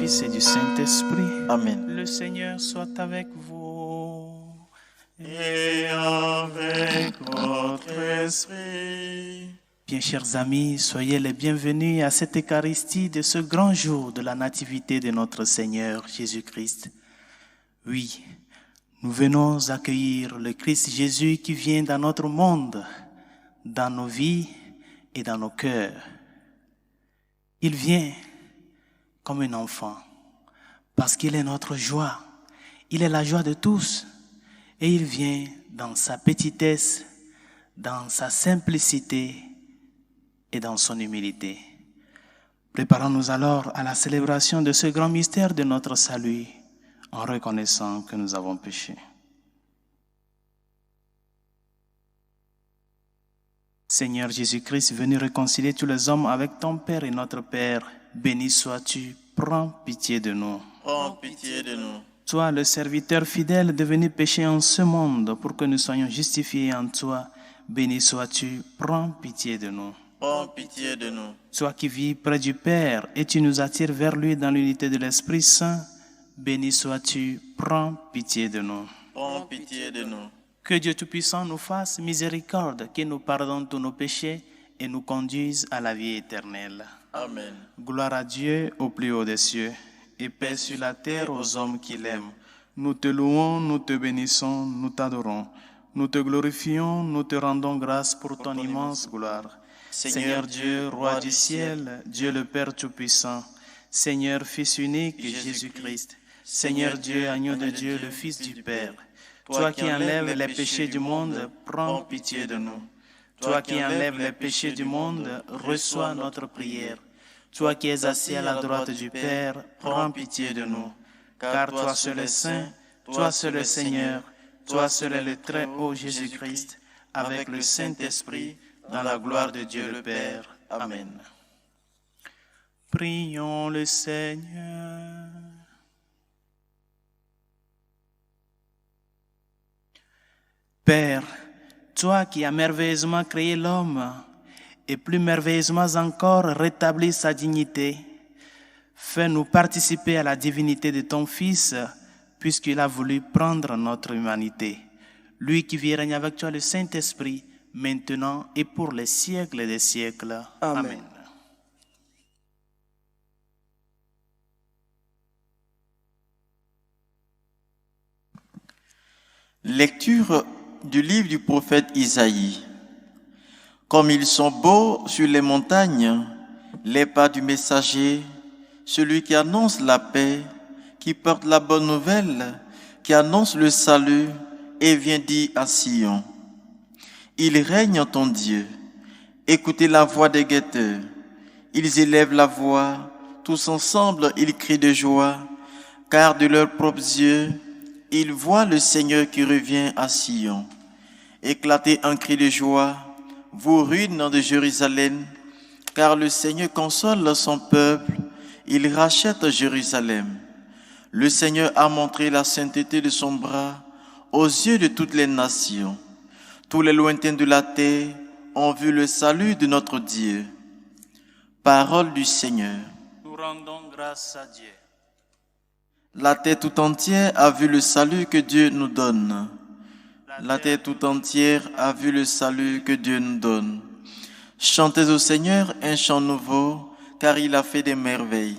Fils et du Saint-Esprit. Amen. Le Seigneur soit avec vous. Et avec votre esprit. Bien, chers amis, soyez les bienvenus à cette Eucharistie de ce grand jour de la nativité de notre Seigneur Jésus-Christ. Oui, nous venons accueillir le Christ Jésus qui vient dans notre monde, dans nos vies et dans nos cœurs. Il vient comme un enfant, parce qu'il est notre joie. Il est la joie de tous. Et il vient dans sa petitesse, dans sa simplicité et dans son humilité. Préparons-nous alors à la célébration de ce grand mystère de notre salut, en reconnaissant que nous avons péché. Seigneur Jésus-Christ, venu réconcilier tous les hommes avec ton Père et notre Père, béni sois-tu, prends pitié de nous. Prends pitié de nous. Toi, le serviteur fidèle devenu péché en ce monde pour que nous soyons justifiés en toi, béni sois-tu, prends pitié de nous. Prends pitié de nous. Toi qui vis près du Père et tu nous attires vers lui dans l'unité de l'Esprit Saint, béni sois-tu, prends pitié de nous. Prends pitié de nous. Que Dieu Tout-Puissant nous fasse miséricorde, qu'il nous pardonne tous nos péchés et nous conduise à la vie éternelle. Amen. Gloire à Dieu au plus haut des cieux et paix sur la terre aux hommes qui l'aiment. Nous te louons, nous te bénissons, nous t'adorons. Nous te glorifions, nous te rendons grâce pour ton immense gloire. Seigneur Dieu, Roi du ciel, Dieu le Père Tout-Puissant, Seigneur Fils unique, Jésus-Christ, Seigneur Dieu, agneau de Dieu, le Fils du Père, toi qui enlèves les péchés du monde, prends pitié de nous. Toi qui enlèves les péchés du monde, reçois notre prière. Toi qui es assis à la droite du Père, prends pitié de nous. Car toi seul est saint, toi seul est Seigneur, toi seul est le très haut Jésus-Christ, avec le Saint-Esprit, dans la gloire de Dieu le Père. Amen. Prions le Seigneur. Père, toi qui as merveilleusement créé l'homme, et plus merveilleusement encore rétabli sa dignité, fais-nous participer à la divinité de ton Fils, puisqu'il a voulu prendre notre humanité. Lui qui vit et règne avec toi le Saint-Esprit, maintenant et pour les siècles des siècles. Amen. Lecture du livre du prophète Isaïe. Comme ils sont beaux sur les montagnes, les pas du messager, celui qui annonce la paix, qui porte la bonne nouvelle, qui annonce le salut et vient dire à Sion: il règne en ton Dieu. Écoutez la voix des guetteurs. Ils élèvent la voix, tous ensemble ils crient de joie, car de leurs propres yeux, ils voient le Seigneur qui revient à Sion. Éclatez un cri de joie, vous ruines de Jérusalem, car le Seigneur console son peuple, il rachète Jérusalem. Le Seigneur a montré la sainteté de son bras aux yeux de toutes les nations. Tous les lointains de la terre ont vu le salut de notre Dieu. Parole du Seigneur. Nous rendons grâce à Dieu. La terre tout entière a vu le salut que Dieu nous donne. La terre tout entière a vu le salut que Dieu nous donne. Chantez au Seigneur un chant nouveau, car il a fait des merveilles.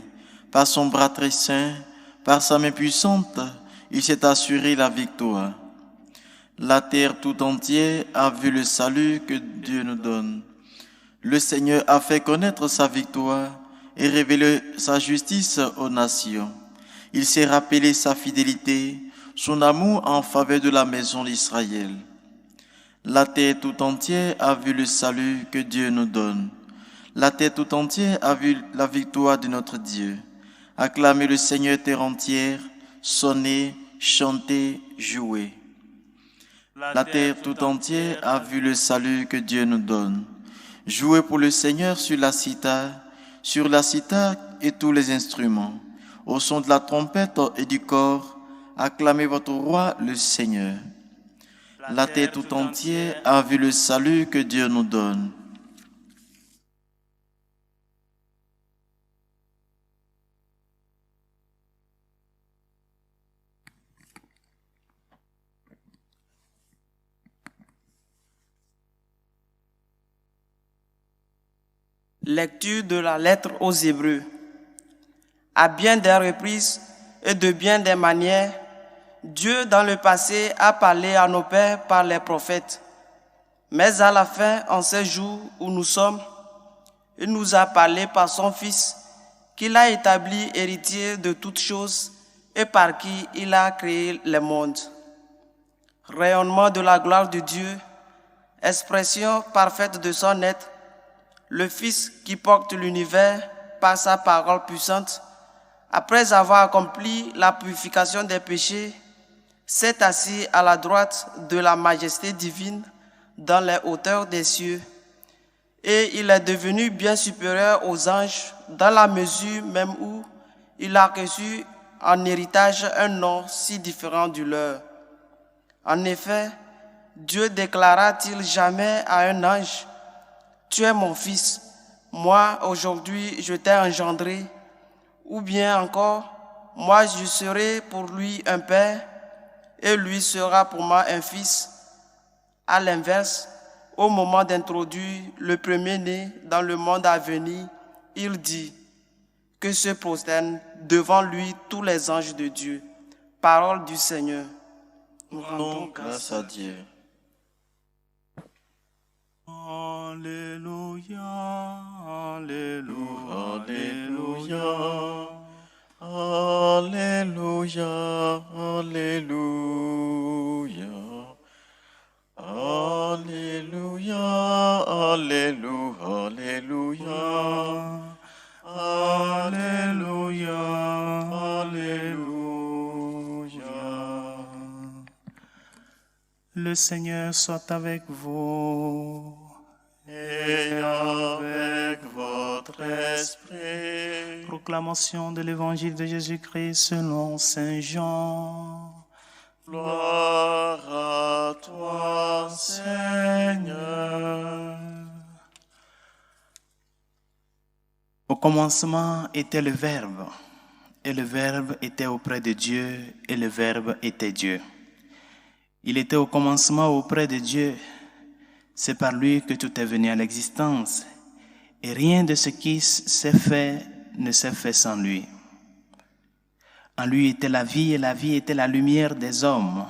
Par son bras très saint, par sa main puissante, il s'est assuré la victoire. La terre tout entière a vu le salut que Dieu nous donne. Le Seigneur a fait connaître sa victoire et révélé sa justice aux nations. Il s'est rappelé sa fidélité, son amour en faveur de la maison d'Israël. La terre tout entière a vu le salut que Dieu nous donne. La terre tout entière a vu la victoire de notre Dieu. Acclamez le Seigneur terre entière, sonnez, chantez, jouez. La terre tout entière a vu le salut que Dieu nous donne. Jouez pour le Seigneur sur la cithare et tous les instruments. Au son de la trompette et du cor, acclamez votre roi le Seigneur. La terre tout entière a vu le salut que Dieu nous donne. Lecture de la lettre aux Hébreux. À bien des reprises et de bien des manières, Dieu dans le passé a parlé à nos pères par les prophètes. Mais à la fin, en ces jours où nous sommes, il nous a parlé par son Fils, qu'il a établi héritier de toutes choses et par qui il a créé le monde. Rayonnement de la gloire de Dieu, expression parfaite de son être, le Fils qui porte l'univers par sa parole puissante, après avoir accompli la purification des péchés, s'est assis à la droite de la majesté divine dans les hauteurs des cieux. Et il est devenu bien supérieur aux anges dans la mesure même où il a reçu en héritage un nom si différent du leur. En effet, Dieu déclara-t-il jamais à un ange, « Tu es mon fils, moi aujourd'hui je t'ai engendré » ou bien encore, « Moi je serai pour lui un père et lui sera pour moi un fils ». À l'inverse, au moment d'introduire le premier-né dans le monde à venir, il dit que se prosternent devant lui tous les anges de Dieu. Parole du Seigneur. Nous rendons grâce à Dieu. Alléluia, Alléluia, Alléluia, Alléluia, Alléluia, Alléluia, Alléluia, Alléluia, Alléluia. Le Seigneur soit avec vous. Et avec votre esprit. Proclamation de l'Évangile de Jésus-Christ selon Saint Jean. Gloire à toi, Seigneur. Au commencement était le Verbe, et le Verbe était auprès de Dieu, et le Verbe était Dieu. Il était au commencement auprès de Dieu. C'est par lui que tout est venu à l'existence, et rien de ce qui s'est fait ne s'est fait sans lui. En lui était la vie, et la vie était la lumière des hommes.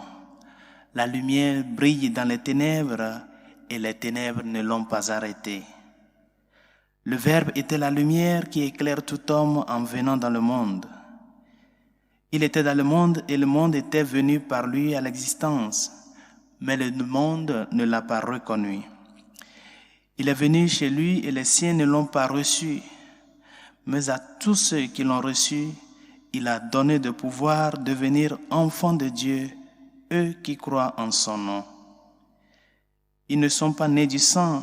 La lumière brille dans les ténèbres, et les ténèbres ne l'ont pas arrêtée. Le Verbe était la lumière qui éclaire tout homme en venant dans le monde. Il était dans le monde, et le monde était venu par lui à l'existence. Mais le monde ne l'a pas reconnu. Il est venu chez lui et les siens ne l'ont pas reçu. Mais à tous ceux qui l'ont reçu, il a donné de pouvoir devenir enfants de Dieu, eux qui croient en son nom. Ils ne sont pas nés du sang,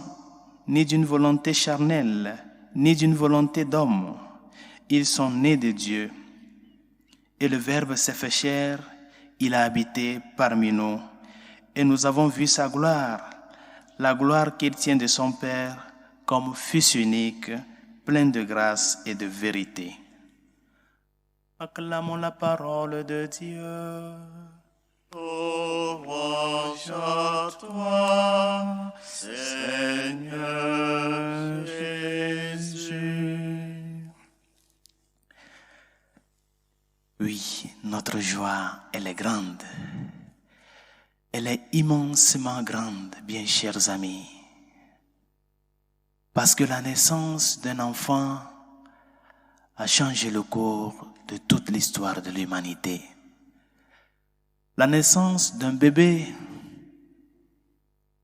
ni d'une volonté charnelle, ni d'une volonté d'homme. Ils sont nés de Dieu. Et le Verbe s'est fait chair, il a habité parmi nous. Et nous avons vu sa gloire, la gloire qu'il tient de son Père comme Fils unique, plein de grâce et de vérité. Acclamons la parole de Dieu. Louange à toi, Seigneur Jésus. Oui, notre joie, elle est grande. Elle est immensement grande, bien chers amis, parce que la naissance d'un enfant a changé le cours de toute l'histoire de l'humanité. La naissance d'un bébé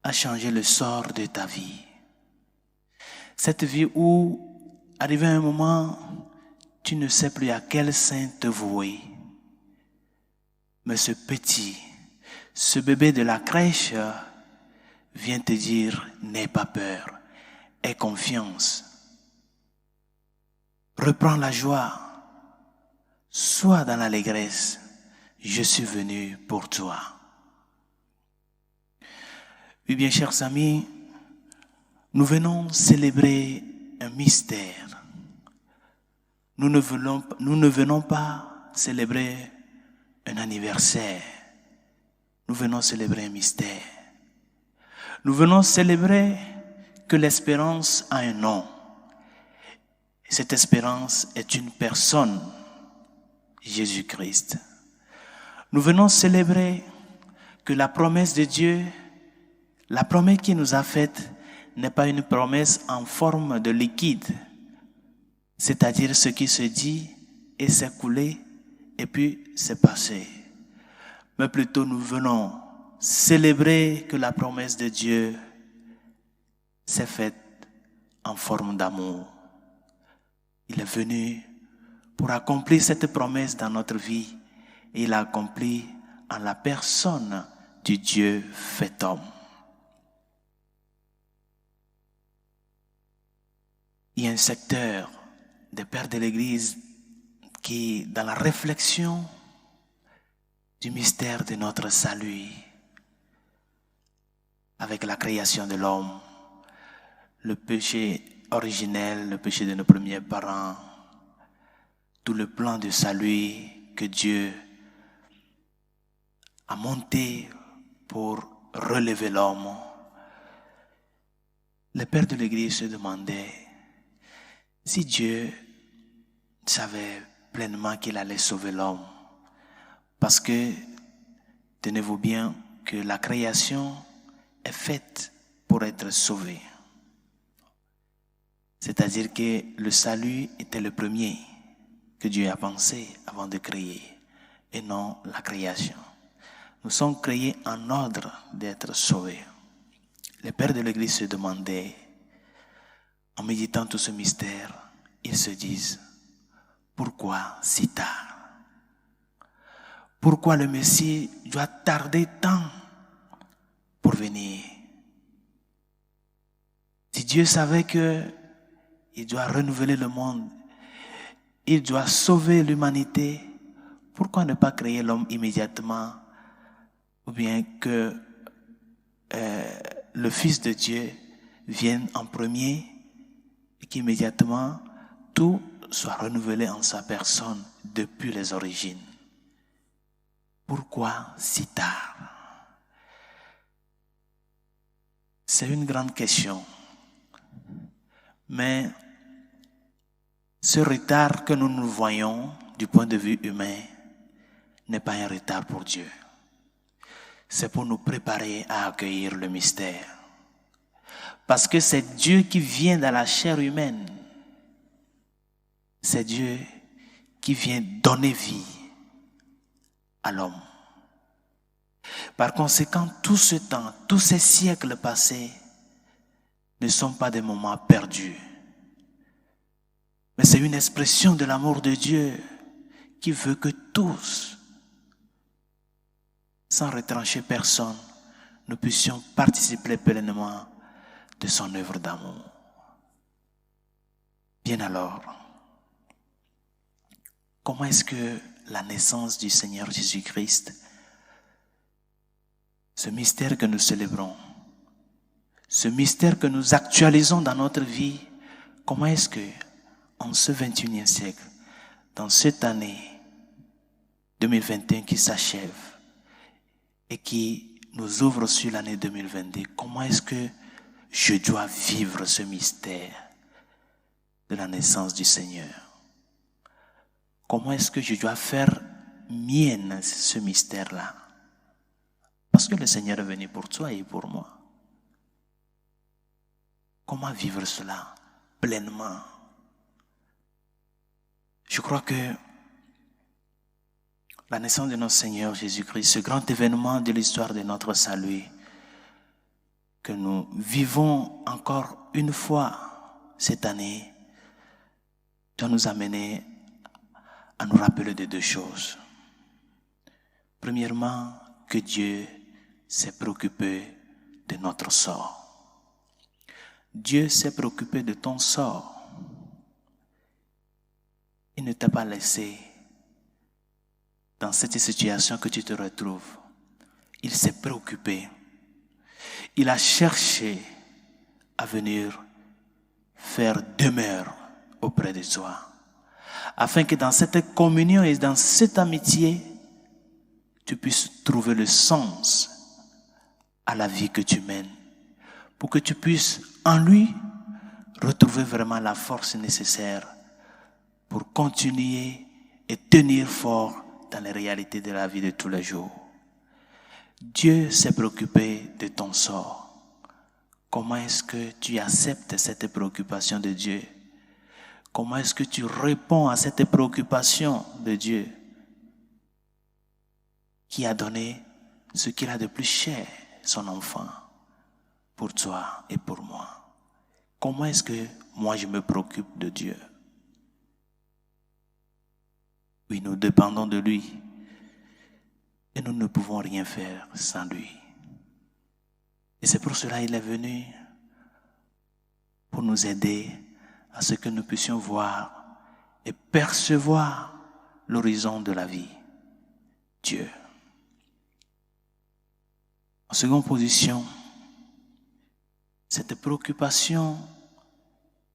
a changé le sort de ta vie. Cette vie où, arrivé un moment, tu ne sais plus à quel saint te vouer. Mais ce bébé de la crèche vient te dire, n'aie pas peur, aie confiance. Reprends la joie, sois dans l'allégresse, je suis venu pour toi. Oui, bien chers amis, nous venons célébrer un mystère. Nous ne venons pas célébrer un anniversaire. Nous venons célébrer un mystère. Nous venons célébrer que l'espérance a un nom. Cette espérance est une personne, Jésus-Christ. Nous venons célébrer que la promesse de Dieu, la promesse qu'il nous a faite, n'est pas une promesse en forme de liquide, c'est-à-dire ce qui se dit et s'est coulé et puis c'est passé. Mais plutôt nous venons célébrer que la promesse de Dieu s'est faite en forme d'amour. Il est venu pour accomplir cette promesse dans notre vie et il l'a accompli en la personne du Dieu fait homme. Il y a un secteur des pères de l'Église qui, dans la réflexion du mystère de notre salut, avec la création de l'homme, le péché originel, le péché de nos premiers parents, tout le plan de salut que Dieu a monté pour relever l'homme. Les pères de l'Église se demandaient si Dieu savait pleinement qu'il allait sauver l'homme. Parce que, tenez-vous bien, que la création est faite pour être sauvée. C'est-à-dire que le salut était le premier que Dieu a pensé avant de créer, et non la création. Nous sommes créés en ordre d'être sauvés. Les pères de l'Église se demandaient, en méditant tout ce mystère, ils se disent, pourquoi si tard? Pourquoi le Messie doit tarder tant pour venir? Si Dieu savait qu'il doit renouveler le monde, il doit sauver l'humanité, pourquoi ne pas créer l'homme immédiatement? Ou bien que le Fils de Dieu vienne en premier et qu'immédiatement tout soit renouvelé en sa personne depuis les origines. Pourquoi si tard? C'est une grande question. Mais ce retard que nous voyons du point de vue humain n'est pas un retard pour Dieu. C'est pour nous préparer à accueillir le mystère. Parce que c'est Dieu qui vient dans la chair humaine. C'est Dieu qui vient donner vie à l'homme. Par conséquent, tout ce temps, tous ces siècles passés ne sont pas des moments perdus. Mais c'est une expression de l'amour de Dieu qui veut que tous, sans retrancher personne, nous puissions participer pleinement de son œuvre d'amour. Bien alors, comment est-ce que la naissance du Seigneur Jésus-Christ, ce mystère que nous célébrons, ce mystère que nous actualisons dans notre vie, comment est-ce que, en ce 21e siècle, dans cette année 2021 qui s'achève et qui nous ouvre sur l'année 2022, comment est-ce que je dois vivre ce mystère de la naissance du Seigneur? Comment est-ce que je dois faire mienne ce mystère-là? Parce que le Seigneur est venu pour toi et pour moi. Comment vivre cela pleinement? Je crois que la naissance de notre Seigneur Jésus-Christ, ce grand événement de l'histoire de notre salut, que nous vivons encore une fois cette année, doit nous amener à nous rappeler de deux choses. Premièrement, que Dieu s'est préoccupé de notre sort. Dieu s'est préoccupé de ton sort. Il ne t'a pas laissé dans cette situation que tu te retrouves. Il s'est préoccupé. Il a cherché à venir faire demeure auprès de toi, afin que dans cette communion et dans cette amitié, tu puisses trouver le sens à la vie que tu mènes, pour que tu puisses en lui retrouver vraiment la force nécessaire pour continuer et tenir fort dans les réalités de la vie de tous les jours. Dieu s'est préoccupé de ton sort. Comment est-ce que tu acceptes cette préoccupation de Dieu? Comment est-ce que tu réponds à cette préoccupation de Dieu qui a donné ce qu'il a de plus cher, son enfant, pour toi et pour moi? Comment est-ce que moi je me préoccupe de Dieu? Oui, nous dépendons de lui et nous ne pouvons rien faire sans lui. Et c'est pour cela qu'il est venu, pour nous aider à ce que nous puissions voir et percevoir l'horizon de la vie, Dieu. En seconde position, cette préoccupation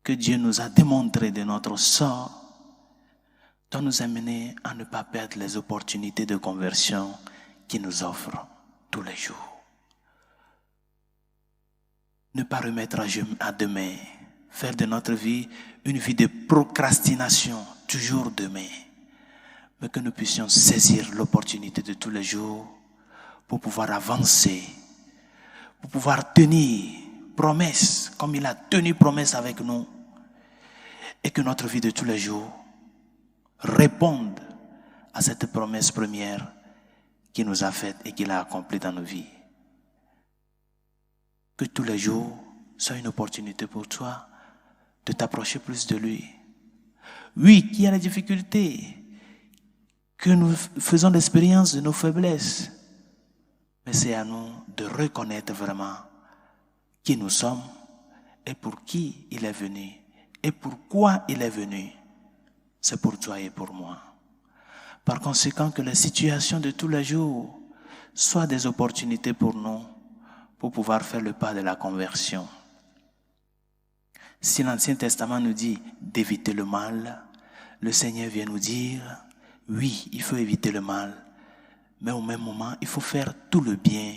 que Dieu nous a démontrée de notre sort doit nous amener à ne pas perdre les opportunités de conversion qu'il nous offre tous les jours. Ne pas remettre à demain, faire de notre vie une vie de procrastination, toujours demain, mais que nous puissions saisir l'opportunité de tous les jours pour pouvoir avancer, pour pouvoir tenir promesse, comme il a tenu promesse avec nous, et que notre vie de tous les jours réponde à cette promesse première qu'il nous a faite et qu'il a accomplie dans nos vies. Que tous les jours soient une opportunité pour toi de t'approcher plus de lui. Oui, qu'il y a des difficultés, que nous faisons l'expérience de nos faiblesses, mais c'est à nous de reconnaître vraiment qui nous sommes et pour qui il est venu et pourquoi il est venu. C'est pour toi et pour moi. Par conséquent, que les situations de tous les jours soient des opportunités pour nous pour pouvoir faire le pas de la conversion. Si l'Ancien Testament nous dit d'éviter le mal, le Seigneur vient nous dire, oui, il faut éviter le mal, mais au même moment, il faut faire tout le bien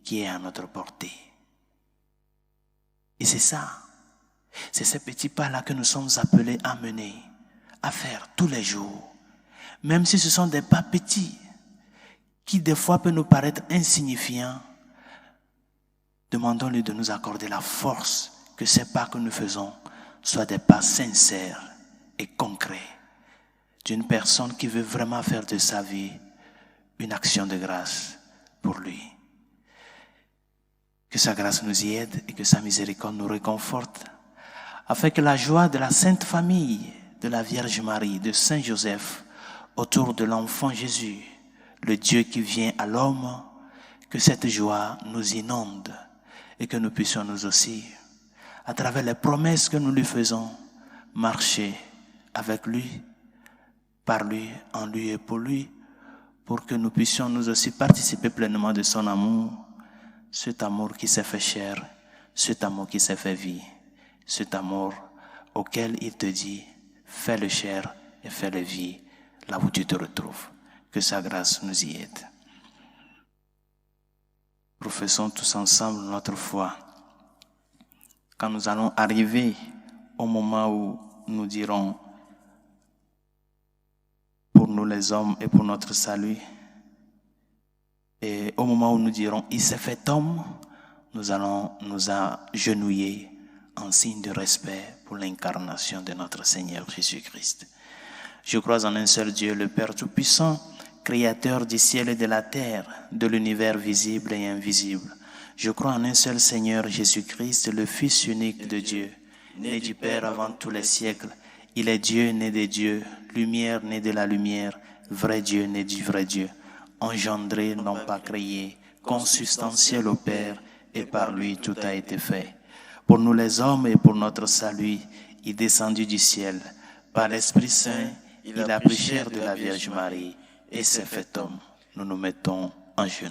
qui est à notre portée. Et c'est ça, c'est ces petits pas-là que nous sommes appelés à mener, à faire tous les jours, même si ce sont des pas petits, qui des fois peuvent nous paraître insignifiants. Demandons-lui de nous accorder la force que ces pas que nous faisons soient des pas sincères et concrets d'une personne qui veut vraiment faire de sa vie une action de grâce pour lui. Que sa grâce nous y aide et que sa miséricorde nous réconforte, afin que la joie de la Sainte Famille, de la Vierge Marie, de Saint Joseph, autour de l'enfant Jésus, le Dieu qui vient à l'homme, que cette joie nous inonde et que nous puissions nous aussi, à travers les promesses que nous lui faisons, marcher avec lui, par lui, en lui et pour lui, pour que nous puissions nous aussi participer pleinement de son amour, cet amour qui s'est fait chair, cet amour qui s'est fait vie, cet amour auquel il te dit, fais-le chair et fais-le vie, là où tu te retrouves. Que sa grâce nous y aide. Professons tous ensemble notre foi. Quand nous allons arriver au moment où nous dirons, pour nous les hommes et pour notre salut, et au moment où nous dirons, il s'est fait homme, nous allons nous agenouiller en signe de respect pour l'incarnation de notre Seigneur Jésus-Christ. Je crois en un seul Dieu, le Père Tout-Puissant, Créateur du ciel et de la terre, de l'univers visible et invisible. Je crois en un seul Seigneur Jésus-Christ, le Fils unique de Dieu, né du Père avant tous les siècles. Il est Dieu né des dieux, lumière né de la lumière, vrai Dieu né du vrai Dieu, engendré, non pas créé, consubstantiel au Père, et par lui tout a été fait. Pour nous les hommes et pour notre salut, il est descendu du ciel. Par l'Esprit Saint, il a pris chair de la Vierge Marie, et s'est fait homme. Nous nous mettons en genoux.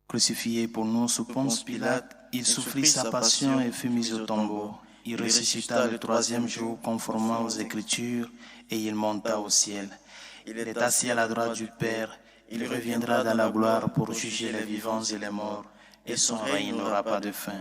Crucifié pour nous sous Ponce Pilate, il souffrit sa passion et fut mis au tombeau. Il ressuscita le troisième jour conformément aux Écritures et il monta au ciel. Il est assis à la droite du Père. Il reviendra dans la gloire pour juger les vivants et les morts, et son règne n'aura pas de fin.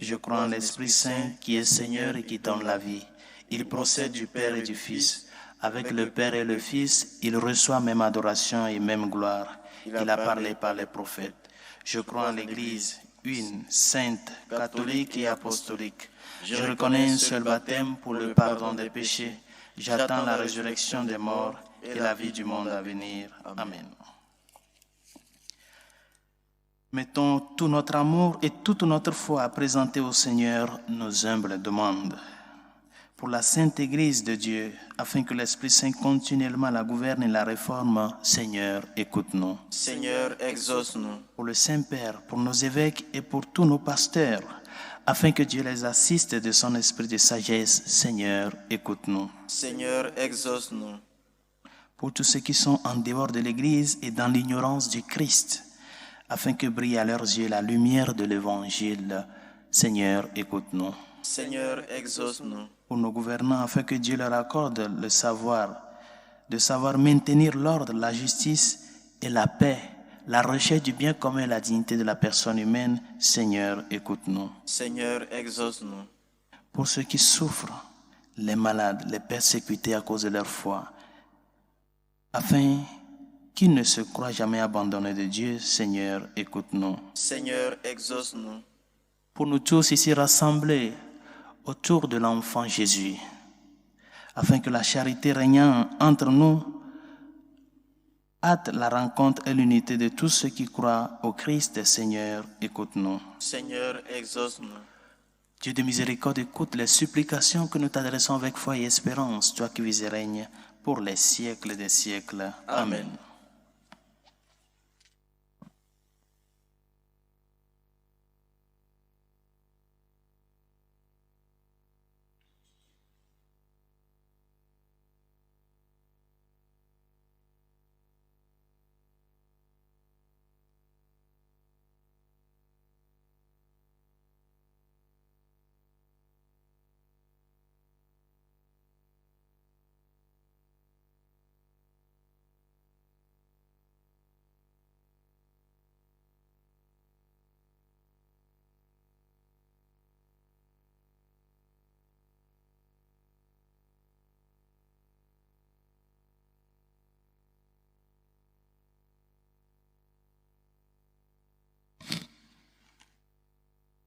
Je crois en l'Esprit Saint qui est Seigneur et qui donne la vie. Il procède du Père et du Fils. Avec le Père et le Fils, il reçoit même adoration et même gloire. Il a parlé par les prophètes. Je crois en l'Église, une, sainte, catholique et apostolique. Je reconnais un seul baptême pour le pardon des péchés. J'attends la résurrection des morts et la vie du monde à venir. Amen. Mettons tout notre amour et toute notre foi à présenter au Seigneur nos humbles demandes. Pour la Sainte Église de Dieu, afin que l'Esprit Saint continuellement la gouverne et la réforme, Seigneur, écoute-nous. Seigneur, exauce-nous. Pour le Saint-Père, pour nos évêques et pour tous nos pasteurs, afin que Dieu les assiste de son esprit de sagesse, Seigneur, écoute-nous. Seigneur, exauce-nous. Pour tous ceux qui sont en dehors de l'Église et dans l'ignorance du Christ, afin que brille à leurs yeux la lumière de l'Évangile. Seigneur, écoute-nous. Seigneur, exauce-nous. Pour nos gouvernants, afin que Dieu leur accorde le savoir, de savoir maintenir l'ordre, la justice et la paix, la recherche du bien commun et la dignité de la personne humaine. Seigneur, écoute-nous. Seigneur, exauce-nous. Pour ceux qui souffrent, les malades, les persécutés à cause de leur foi, afin qu'ils ne se croient jamais abandonnés de Dieu, Seigneur, écoute-nous. Seigneur, exauce-nous. Pour nous tous ici rassemblés autour de l'enfant Jésus, afin que la charité régnant entre nous hâte la rencontre et l'unité de tous ceux qui croient au Christ, Seigneur, écoute-nous. Seigneur, exauce-nous. Dieu de miséricorde, écoute les supplications que nous t'adressons avec foi et espérance, toi qui vis et règnes pour les siècles des siècles. Amen.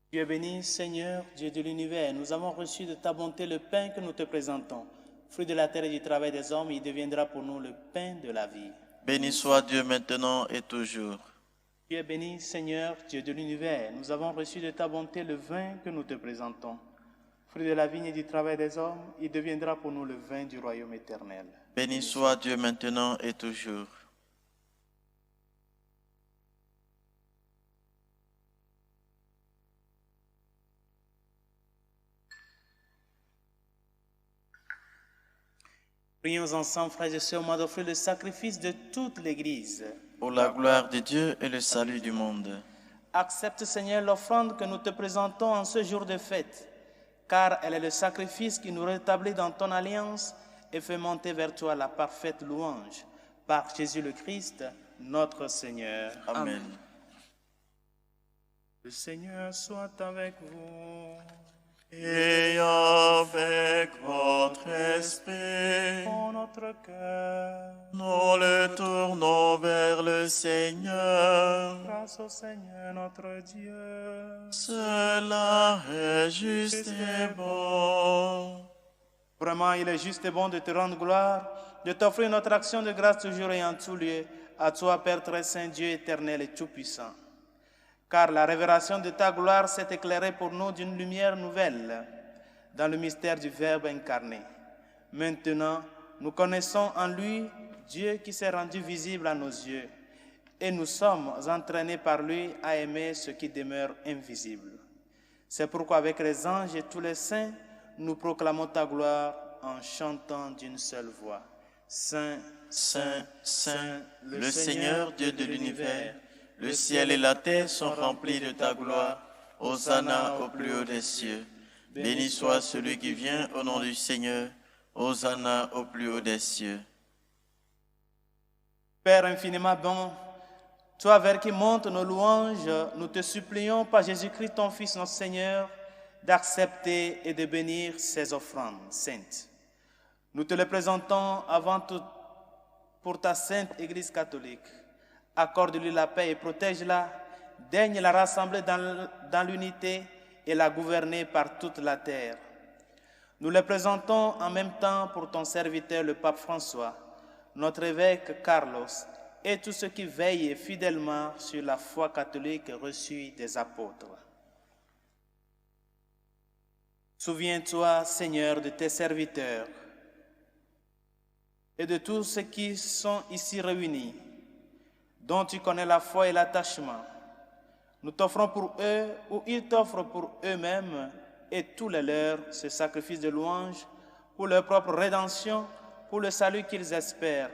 Tu es béni, Seigneur, Dieu de l'univers. Nous avons reçu de ta bonté le pain que nous te présentons. Fruit de la terre et du travail des hommes, il deviendra pour nous le pain de la vie. Béni soit Dieu maintenant et toujours. Tu es béni, Seigneur, Dieu de l'univers. Nous avons reçu de ta bonté le vin que nous te présentons. Fruit de la vigne et du travail des hommes, il deviendra pour nous le vin du royaume éternel. Béni soit Dieu maintenant et toujours. Prions ensemble, frères et sœurs, d'offrir le sacrifice de toute l'Église. Pour la gloire de Dieu et le salut du monde. Accepte, Seigneur, l'offrande que nous te présentons en ce jour de fête, car elle est le sacrifice qui nous rétablit dans ton alliance et fait monter vers toi la parfaite louange. Par Jésus le Christ, notre Seigneur. Amen. Le Seigneur soit avec vous. Et avec votre esprit, Pour notre cœur, nous le tournons vers le Seigneur. grâce au Seigneur notre Dieu. Cela est juste et bon. Vraiment, il est juste et bon de te rendre gloire, de t'offrir notre action de grâce toujours et en tout lieu, à toi, Père très saint, Dieu éternel et tout-puissant. Car la révélation de ta gloire s'est éclairée pour nous d'une lumière nouvelle dans le mystère du Verbe incarné. Maintenant, nous connaissons en lui Dieu qui s'est rendu visible à nos yeux, et nous sommes entraînés par lui à aimer ce qui demeure invisible. C'est pourquoi avec les anges et tous les saints, nous proclamons ta gloire en chantant d'une seule voix. Saint, Saint, Saint, le Seigneur Dieu de l'univers, le ciel et la terre sont remplis de ta gloire. Hosanna au plus haut des cieux. Béni soit celui qui vient au nom du Seigneur. Hosanna au plus haut des cieux. Père infiniment bon, toi vers qui montent nos louanges, nous te supplions par Jésus-Christ, ton Fils, notre Seigneur, d'accepter et de bénir ces offrandes saintes. Nous te les présentons avant tout pour ta sainte Église catholique. Accorde-lui la paix et protège-la, daigne la rassembler dans l'unité et la gouverner par toute la terre. Nous les présentons en même temps pour ton serviteur, le pape François, notre évêque Carlos, et tous ceux qui veillent fidèlement sur la foi catholique reçue des apôtres. Souviens-toi, Seigneur, de tes serviteurs et de tous ceux qui sont ici réunis, dont tu connais la foi et l'attachement. Nous t'offrons pour eux, ou ils t'offrent pour eux-mêmes et tous les leurs, ce sacrifice de louange pour leur propre rédemption, pour le salut qu'ils espèrent.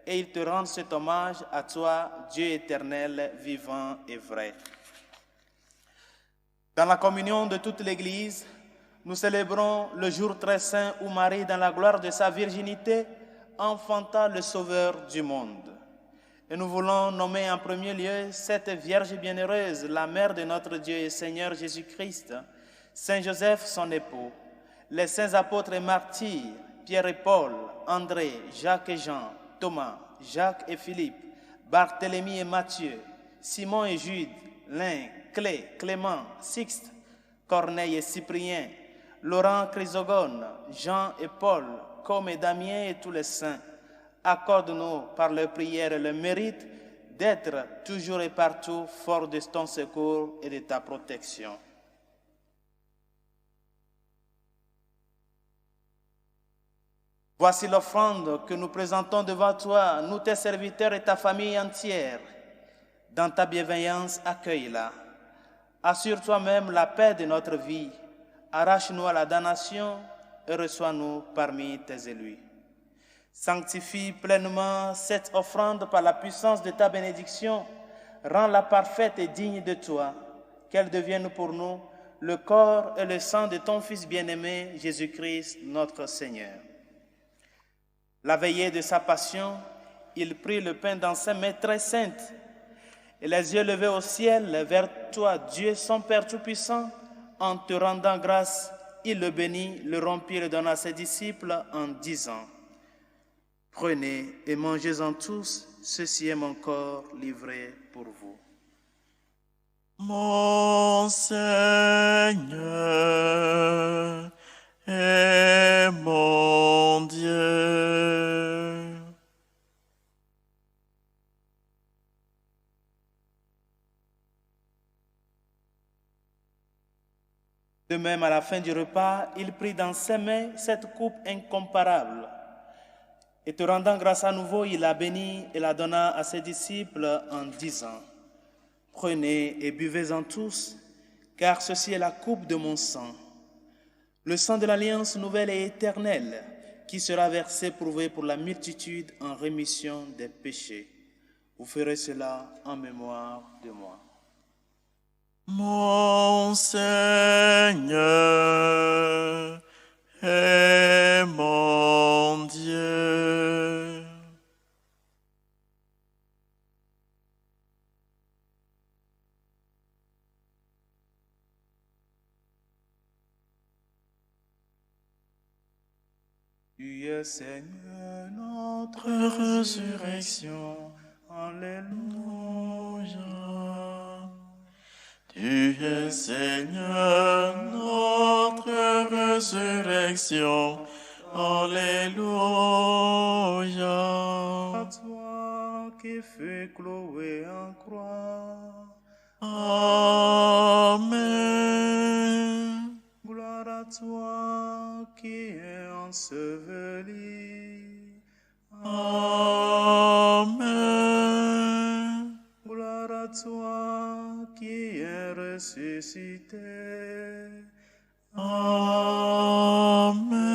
Et ils te rendent cet hommage à toi, Dieu éternel, vivant et vrai. Dans la communion de toute l'Église, nous célébrons le jour très saint où Marie, dans la gloire de sa virginité, enfanta le Sauveur du monde. Et nous voulons nommer en premier lieu cette Vierge bienheureuse, la mère de notre Dieu et Seigneur Jésus-Christ, Saint Joseph, son époux, les saints apôtres et martyrs, Pierre et Paul, André, Jacques et Jean, Thomas, Jacques et Philippe, Barthélemy et Matthieu, Simon et Jude, Lin, Clé, Clément, Sixte, Corneille et Cyprien, Laurent, Chrysogone, Jean et Paul, Com et Damien et tous les saints. Accorde-nous par leurs prières le mérite d'être toujours et partout forts de ton secours et de ta protection. Voici l'offrande que nous présentons devant toi, nous tes serviteurs et ta famille entière. Dans ta bienveillance, accueille-la. Assure toi-même la paix de notre vie. Arrache-nous à la damnation et reçois-nous parmi tes élus. Sanctifie pleinement cette offrande par la puissance de ta bénédiction. Rends-la parfaite et digne de toi, qu'elle devienne pour nous le corps et le sang de ton Fils bien-aimé, Jésus-Christ, notre Seigneur. La veillée de sa passion, il prit le pain dans ses mains très saintes, et les yeux levés au ciel vers toi, Dieu, son Père Tout-Puissant, en te rendant grâce, il le bénit, le rompit et le donna à ses disciples en disant: Prenez et mangez-en tous, ceci est mon corps livré pour vous. Mon Seigneur et mon Dieu. De même, à la fin du repas, il prit dans ses mains cette coupe incomparable. Et te rendant grâce à nouveau, il la bénit et la donna à ses disciples en disant: Prenez et buvez-en tous, car ceci est la coupe de mon sang, le sang de l'alliance nouvelle et éternelle, qui sera versé pour vous pour la multitude en rémission des péchés. Vous ferez cela en mémoire de moi. Mon Seigneur et mon Dieu. Tu es Seigneur, notre résurrection. Alléluia. Tu es Seigneur, notre résurrection. Alléluia. À toi qui fus cloué en croix. Amen. Gloire à toi qui es enseveli. Amen. Gloire à toi qui es ressuscité. Amen.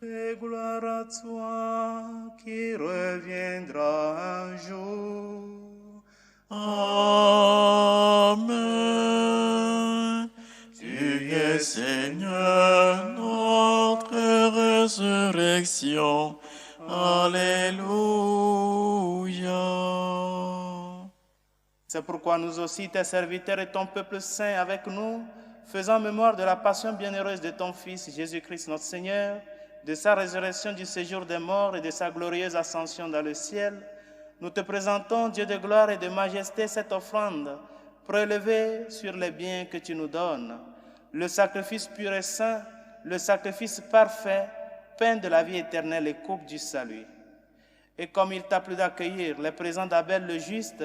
Et gloire à toi qui reviendra un jour. Amen. Tu es Seigneur, notre résurrection. Alléluia. C'est pourquoi nous aussi, tes serviteurs et ton peuple saint avec nous, faisant mémoire de la passion bienheureuse de ton Fils Jésus-Christ notre Seigneur, de sa résurrection du séjour des morts et de sa glorieuse ascension dans le ciel, nous te présentons, Dieu de gloire et de majesté, cette offrande prélevée sur les biens que tu nous donnes, le sacrifice pur et saint, le sacrifice parfait, pain de la vie éternelle et coupe du salut. Et comme il t'a plu d'accueillir les présents d'Abel le juste,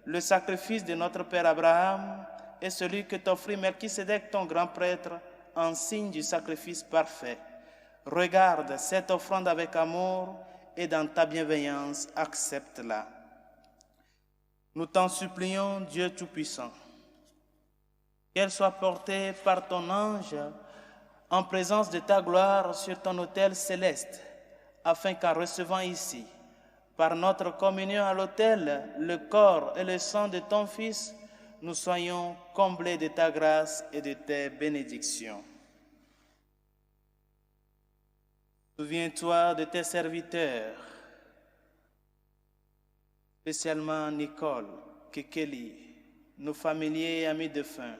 le sacrifice de notre Père Abraham et celui que t'offrit Melchisédek, ton grand prêtre, en signe du sacrifice parfait, regarde cette offrande avec amour et dans ta bienveillance, accepte-la. Nous t'en supplions, Dieu Tout-Puissant, qu'elle soit portée par ton ange en présence de ta gloire sur ton autel céleste, afin qu'en recevant ici, par notre communion à l'autel, le corps et le sang de ton Fils, nous soyons comblés de ta grâce et de tes bénédictions. Souviens-toi de tes serviteurs, spécialement Nicole, Kekeli, nos familiers et amis défunts,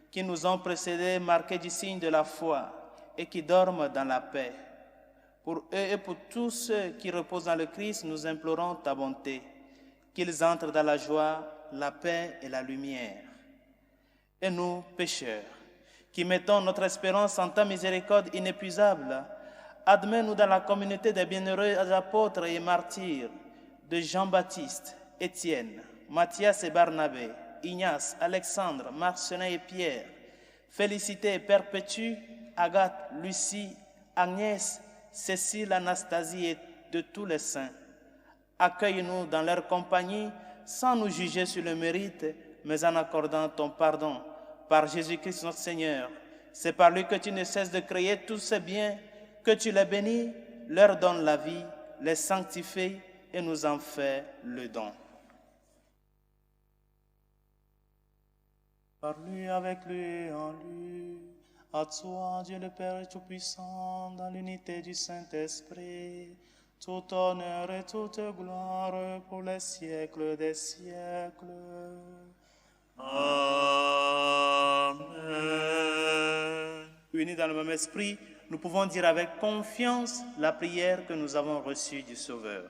qui nous ont précédés marqués du signe de la foi et qui dorment dans la paix. Pour eux et pour tous ceux qui reposent dans le Christ, nous implorons ta bonté, qu'ils entrent dans la joie, la paix et la lumière. Et nous, pécheurs, qui mettons notre espérance en ta miséricorde inépuisable, admets-nous dans la communauté des bienheureux apôtres et martyrs de Jean-Baptiste, Étienne, Matthias et Barnabé, Ignace, Alexandre, Marcelin et Pierre, Félicité et Perpétue, Agathe, Lucie, Agnès, Cécile, Anastasie et de tous les saints. Accueille-nous dans leur compagnie sans nous juger sur le mérite, mais en accordant ton pardon par Jésus-Christ notre Seigneur. C'est par lui que tu ne cesses de créer tous ces biens, que tu les bénis, leur donnes la vie, les sanctifies et nous en fais le don. Par lui, avec lui et en lui, à toi, Dieu le Père Tout-Puissant, dans l'unité du Saint-Esprit, tout honneur et toute gloire pour les siècles des siècles. Amen. Unis dans le même esprit, nous pouvons dire avec confiance la prière que nous avons reçue du Sauveur.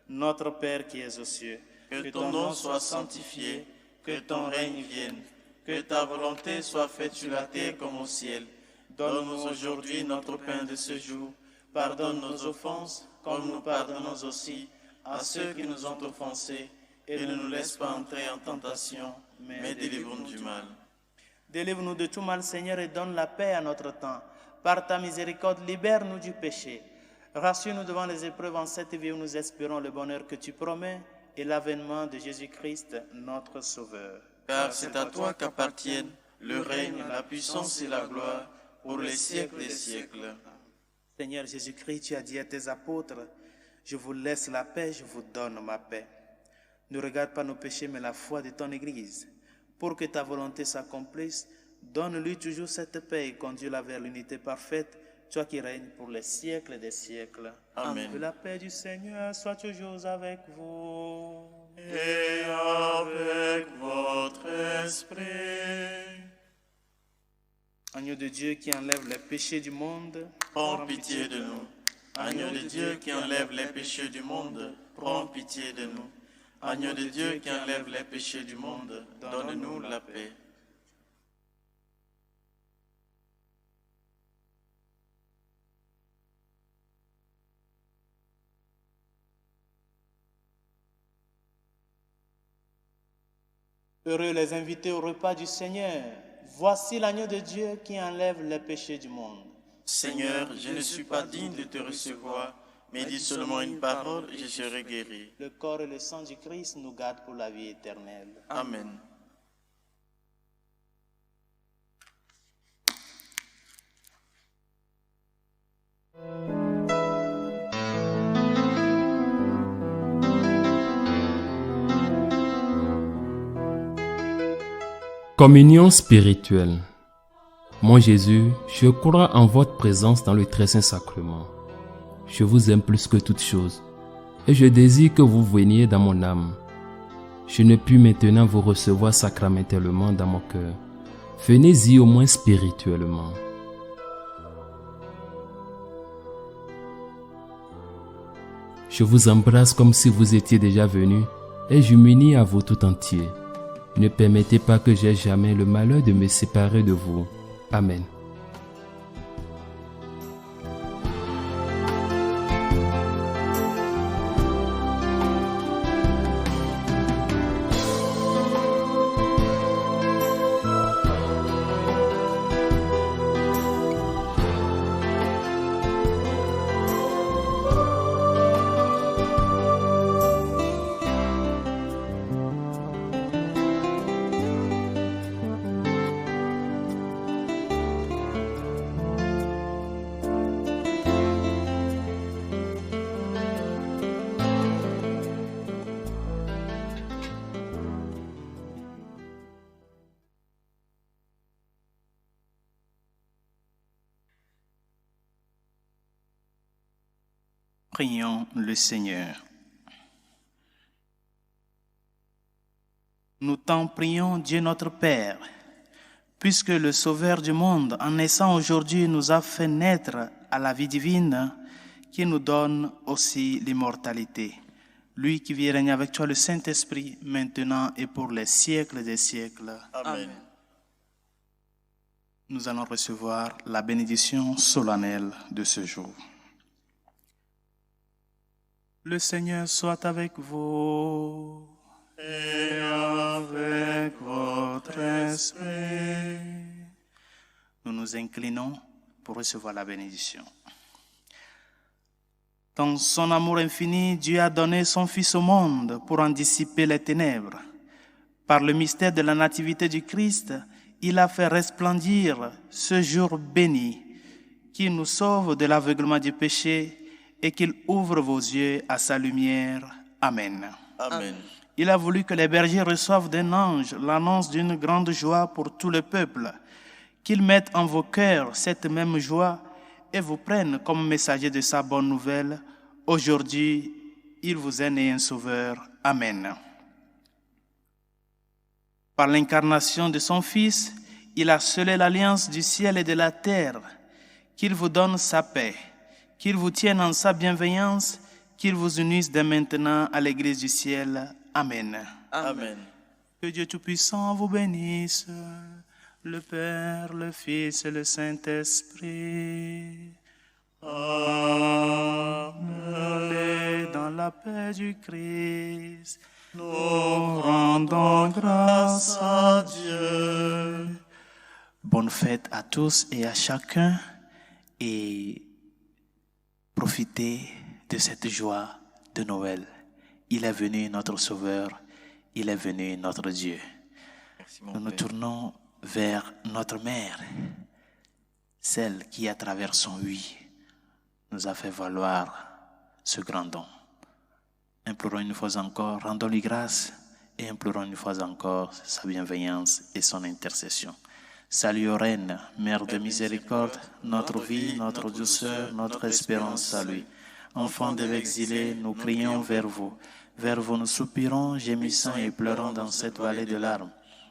Notre Père qui es aux cieux, Que ton nom soit sanctifié, que ton règne vienne, que ta volonté soit faite sur la terre comme au ciel. Donne-nous aujourd'hui notre pain de ce jour. Pardonne nos offenses, comme nous pardonnons aussi à ceux qui nous ont offensés. Et ne nous laisse pas entrer en tentation, mais délivre-nous du mal. Délivre-nous de tout mal, Seigneur, et donne la paix à notre temps. Par ta miséricorde, libère-nous du péché. Rassure-nous devant les épreuves en cette vie où nous espérons le bonheur que tu promets et l'avènement de Jésus-Christ, notre Sauveur. Car c'est à toi qu'appartiennent le règne, la puissance et la gloire pour les siècles des siècles. Seigneur Jésus-Christ, tu as dit à tes apôtres, je vous laisse la paix, je vous donne ma paix. Ne regarde pas nos péchés, mais la foi de ton Église. Pour que ta volonté s'accomplisse, donne-lui toujours cette paix et conduis-la vers l'unité parfaite, toi qui règnes pour les siècles des siècles. Amen. Que la paix du Seigneur soit toujours avec vous. Et avec votre esprit. Agneau de Dieu qui enlève les péchés du monde, Prends pitié de nous. Agneau de Dieu qui enlève les péchés du monde, prends pitié de nous. Agneau de Dieu qui enlève les péchés du monde, donne-nous la paix. Heureux les invités au repas du Seigneur. Voici l'agneau de Dieu qui enlève les péchés du monde. Seigneur, je ne suis pas digne de te recevoir, mais dis seulement une parole et je serai guéri. Le corps et le sang du Christ nous gardent pour la vie éternelle. Amen. Communion spirituelle. Mon Jésus, je crois en votre présence dans le très saint sacrement. Je vous aime plus que toute chose et je désire que vous veniez dans mon âme. je ne puis maintenant vous recevoir sacramentellement dans mon cœur. Venez-y au moins spirituellement. Je vous embrasse comme si vous étiez déjà venu et je m'unis à vous tout entier. Ne permettez pas que j'aie jamais le malheur de me séparer de vous. Amen. Prions le Seigneur. Nous t'en prions, Dieu notre Père, puisque le Sauveur du monde, en naissant aujourd'hui, nous a fait naître à la vie divine, qui nous donne aussi l'immortalité. Lui qui vit et règne avec toi, le Saint-Esprit, maintenant et pour les siècles des siècles. Amen. Nous allons recevoir la bénédiction solennelle de ce jour. Le Seigneur soit avec vous et avec votre esprit. Nous nous inclinons pour recevoir la bénédiction. Dans son amour infini, Dieu a donné son Fils au monde pour en dissiper les ténèbres. Par le mystère de la nativité du Christ, il a fait resplendir ce jour béni qui nous sauve de l'aveuglement du péché et qu'il ouvre vos yeux à sa lumière. Amen. Amen. Il a voulu que les bergers reçoivent d'un ange l'annonce d'une grande joie pour tout le peuple, qu'il mette en vos cœurs cette même joie et vous prenne comme messager de sa bonne nouvelle. Aujourd'hui, il vous est né un sauveur. Amen. Par l'incarnation de son Fils, il a scellé l'alliance du ciel et de la terre. Qu'il vous donne sa paix, qu'il vous tienne en sa bienveillance, qu'il vous unisse dès maintenant à l'Église du ciel. Amen. Amen. Que Dieu Tout-Puissant vous bénisse, le Père, le Fils et le Saint-Esprit. Amen. Et dans la paix du Christ, nous rendons grâce à Dieu. Bonne fête à tous et à chacun et profitez de cette joie de Noël. Il est venu notre Sauveur, il est venu notre Dieu. Merci, mon Nous nous Père. tournons vers notre Mère, celle qui, à travers son oui, nous a fait valoir ce grand don. Implorons une fois encore, rendons-lui grâce et implorons une fois encore sa bienveillance et son intercession. Salut, ô Reine, Mère de miséricorde, notre vie, notre douceur, notre espérance, salut. Enfants de l'exilé, nous crions vers vous. Vers vous nous soupirons, gémissant et pleurant dans cette vallée de larmes.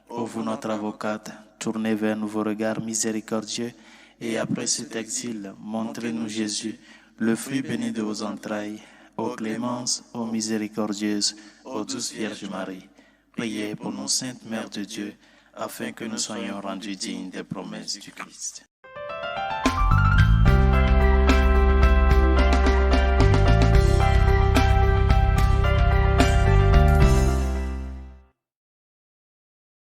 Ô vous, notre avocate, tournez vers nous vos regards miséricordieux, et après cet exil, montrez-nous Jésus, le fruit béni de vos entrailles. Ô clémence, ô miséricordieuse, ô douce Vierge Marie, priez pour nous, Sainte Mère de Dieu, afin que nous soyons rendus dignes des promesses du Christ.